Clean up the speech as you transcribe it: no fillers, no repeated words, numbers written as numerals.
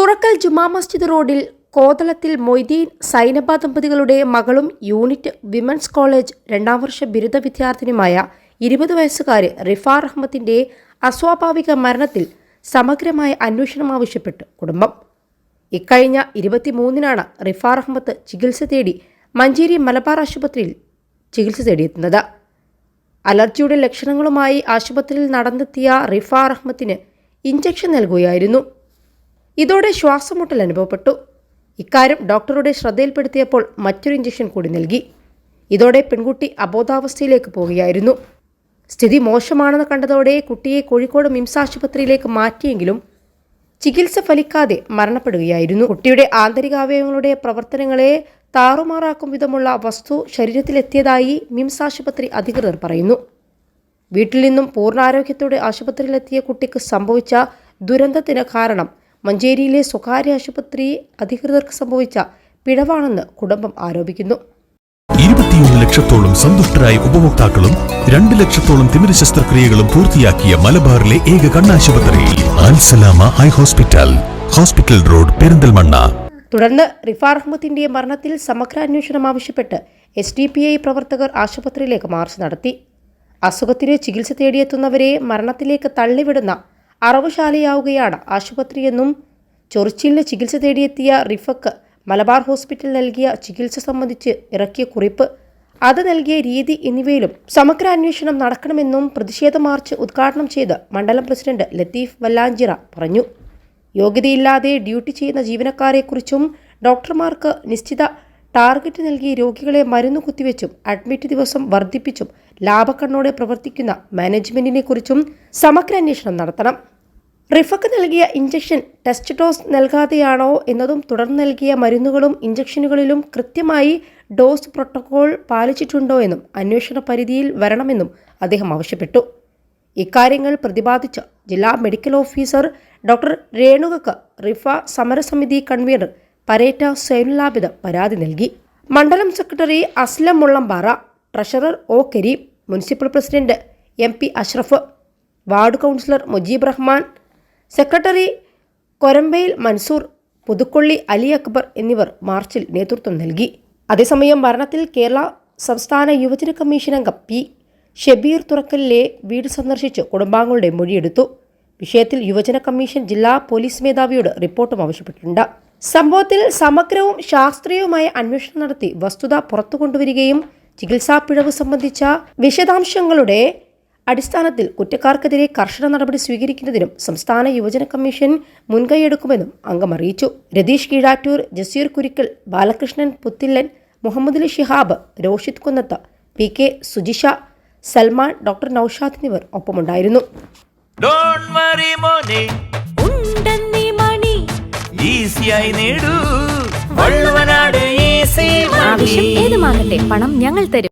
തുറക്കൽ ജുമാ മസ്ജിദ് റോഡിൽ കോതളത്തിൽ മൊയ്തീൻ സൈനബ ദമ്പതികളുടെ മകളും യൂണിറ്റ് വിമൻസ് കോളേജ് 2ാം വർഷ ബിരുദ വിദ്യാർത്ഥിനിയുമായ 20 വയസ്സുകാരി റിഫാർ അഹമ്മദിന്റെ അസ്വാഭാവിക മരണത്തിൽ സമഗ്രമായ അന്വേഷണം ആവശ്യപ്പെട്ട് കുടുംബം. ഇക്കഴിഞ്ഞ 23-നാണ് റിഫാർ അഹമ്മദ് ചികിത്സ തേടി മഞ്ചേരി മലബാർ ആശുപത്രിയിൽ ചികിത്സ തേടിയെത്തുന്നത്. അലർജിയുടെ ലക്ഷണങ്ങളുമായി ആശുപത്രിയിൽ നടന്നെത്തിയ റിഫാർ അഹമ്മദിന് ഇഞ്ചക്ഷൻ നൽകുകയായിരുന്നു. ഇതോടെ ശ്വാസമുട്ടൽ അനുഭവപ്പെട്ടു. ഇക്കാര്യം ഡോക്ടറുടെ ശ്രദ്ധയിൽപ്പെടുത്തിയപ്പോൾ മറ്റൊരു ഇഞ്ചക്ഷൻ കൂടി നൽകി. ഇതോടെ പെൺകുട്ടി അബോധാവസ്ഥയിലേക്ക് പോവുകയായിരുന്നു. സ്ഥിതി മോശമാണെന്ന് കണ്ടതോടെ കുട്ടിയെ കോഴിക്കോട് മിംസ് ആശുപത്രിയിലേക്ക് മാറ്റിയെങ്കിലും ചികിത്സ ഫലിക്കാതെ മരണപ്പെടുകയായിരുന്നു. കുട്ടിയുടെ ആന്തരികാവയവങ്ങളുടെ പ്രവർത്തനങ്ങളെ താറുമാറാക്കും വിധമുള്ള വസ്തു ശരീരത്തിലെത്തിയതായി മിംസ് ആശുപത്രി അധികൃതർ പറയുന്നു. വീട്ടിൽ നിന്നും പൂർണ്ണാരോഗ്യത്തോടെ ആശുപത്രിയിലെത്തിയ കുട്ടിക്ക് സംഭവിച്ച ദുരന്തത്തിന് കാരണം മഞ്ചേരിയിലെ സ്വകാര്യ ആശുപത്രി അധികൃതർക്ക് സംഭവിച്ച പിഴവാണെന്ന് കുടുംബം ആരോപിക്കുന്നു. 21 ലക്ഷത്തോളം സന്തുഷ്ടരായ ഉപഭോക്താക്കളും 2 ലക്ഷത്തോളം തിമിര ശസ്ത്രക്രിയകളും പൂർത്തിയാക്കിയ മലബാറിലെ ഏക കണ്ണാശുപത്രി Al Salama high hospital, hospital road, Perinthalmanna. തുടർന്ന് റിഫാർ അഹമ്മദിന്റെ മരണത്തിൽ സമഗ്ര അന്വേഷണം ആവശ്യപ്പെട്ട് SDPI പ്രവർത്തകർ ആശുപത്രിയിലേക്ക് മാർച്ച് നടത്തി. അസുഖത്തിന് ചികിത്സ തേടിയെത്തുന്നവരെ മരണത്തിലേക്ക് തള്ളിവിടുന്ന അറവുശാലയാവുകയാണ് ആശുപത്രിയെന്നും ചൊറിച്ചിലിന് ചികിത്സ തേടിയെത്തിയ റിഫക്ക് മലബാർ ഹോസ്പിറ്റൽ നൽകിയ ചികിത്സ സംബന്ധിച്ച് ഇറക്കിയ കുറിപ്പ്, അത് നൽകിയ രീതി എന്നിവയിലും സമഗ്ര അന്വേഷണം നടക്കണമെന്നും പ്രതിഷേധ മാർച്ച് ഉദ്ഘാടനം ചെയ്ത് മണ്ഡലം പ്രസിഡന്റ് ലത്തീഫ് വല്ലാഞ്ചിറ പറഞ്ഞു. യോഗ്യതയില്ലാതെ ഡ്യൂട്ടി ചെയ്യുന്ന ജീവനക്കാരെക്കുറിച്ചും ഡോക്ടർമാർക്ക് നിശ്ചിത ടാർഗറ്റ് നൽകി രോഗികളെ മരുന്ന് കുത്തിവെച്ചും അഡ്മിറ്റ് ദിവസം വർദ്ധിപ്പിച്ചും ലാഭക്കണ്ണോടെ പ്രവർത്തിക്കുന്ന മാനേജ്മെന്റിനെ കുറിച്ചും സമഗ്ര അന്വേഷണം നടത്തണം. റിഫക്ക് നൽകിയ ഇഞ്ചക്ഷൻ ടെസ്റ്റ് ഡോസ് നൽകാതെയാണോ എന്നതും തുടർന്ന് നൽകിയ മരുന്നുകളും ഇഞ്ചക്ഷനുകളിലും കൃത്യമായി ഡോസ് പ്രോട്ടോകോൾ പാലിച്ചിട്ടുണ്ടോ എന്നും അന്വേഷണ പരിധിയിൽ വരണമെന്നും അദ്ദേഹം ആവശ്യപ്പെട്ടു. ഇക്കാര്യങ്ങൾ പ്രതിപാദിച്ച ജില്ലാ മെഡിക്കൽ ഓഫീസർ ഡോക്ടർ രേണുകക്ക് റിഫ സമരസമിതി കൺവീനർ പരേറ്റ സൈനുലാബിദ് പരാതി നൽകി. മണ്ഡലം secretary Aslam Mullampara, treasurer O Kareem, municipal president MP Ashraf, ward councillor Mujeeb Rahman, secretary Korambayil Mansoor, Puthukkolli Ali Akbar എന്നിവർ മാർച്ചിൽ നേതൃത്വം നൽകി. അതേസമയം മരണത്തിൽ കേരള സംസ്ഥാന യുവജന കമ്മീഷൻ അംഗം P. ഷബീർ തുറക്കലിലെ വീട് സന്ദർശിച്ച് കുടുംബാംഗങ്ങളുടെ മൊഴിയെടുത്തു. വിഷയത്തിൽ യുവജന കമ്മീഷൻ ജില്ലാ പോലീസ് മേധാവിയോട് റിപ്പോർട്ടും ആവശ്യപ്പെട്ടിട്ടുണ്ട്. സംഭവത്തിൽ സമഗ്രവും ശാസ്ത്രീയവുമായ അന്വേഷണം നടത്തി വസ്തുത പുറത്തുകൊണ്ടുവരികയും ചികിത്സാ പിഴവ് സംബന്ധിച്ച വിശദാംശങ്ങളുടെ അടിസ്ഥാനത്തിൽ കുറ്റക്കാർക്കെതിരെ കർശന നടപടി സ്വീകരിക്കുന്നതിനും സംസ്ഥാന യുവജന കമ്മീഷൻ മുൻകൈയെടുക്കുമെന്നും അംഗം അറിയിച്ചു. രതീഷ് കീഴാറ്റൂർ, ജസീർ കുരിക്കൽ, ബാലകൃഷ്ണൻ പുത്തില്ലൻ, മുഹമ്മദ് അലി ഷിഹാബ്, രോഷിത് കുന്നത്ത്, PK സുജിഷ, സൽമാൻ, ഡോക്ടർ നൌഷാദ് എന്നിവർ ഒപ്പമുണ്ടായിരുന്നു. ആവശ്യം ഏതുമാകട്ടെ, പണം ഞങ്ങൾ തരും.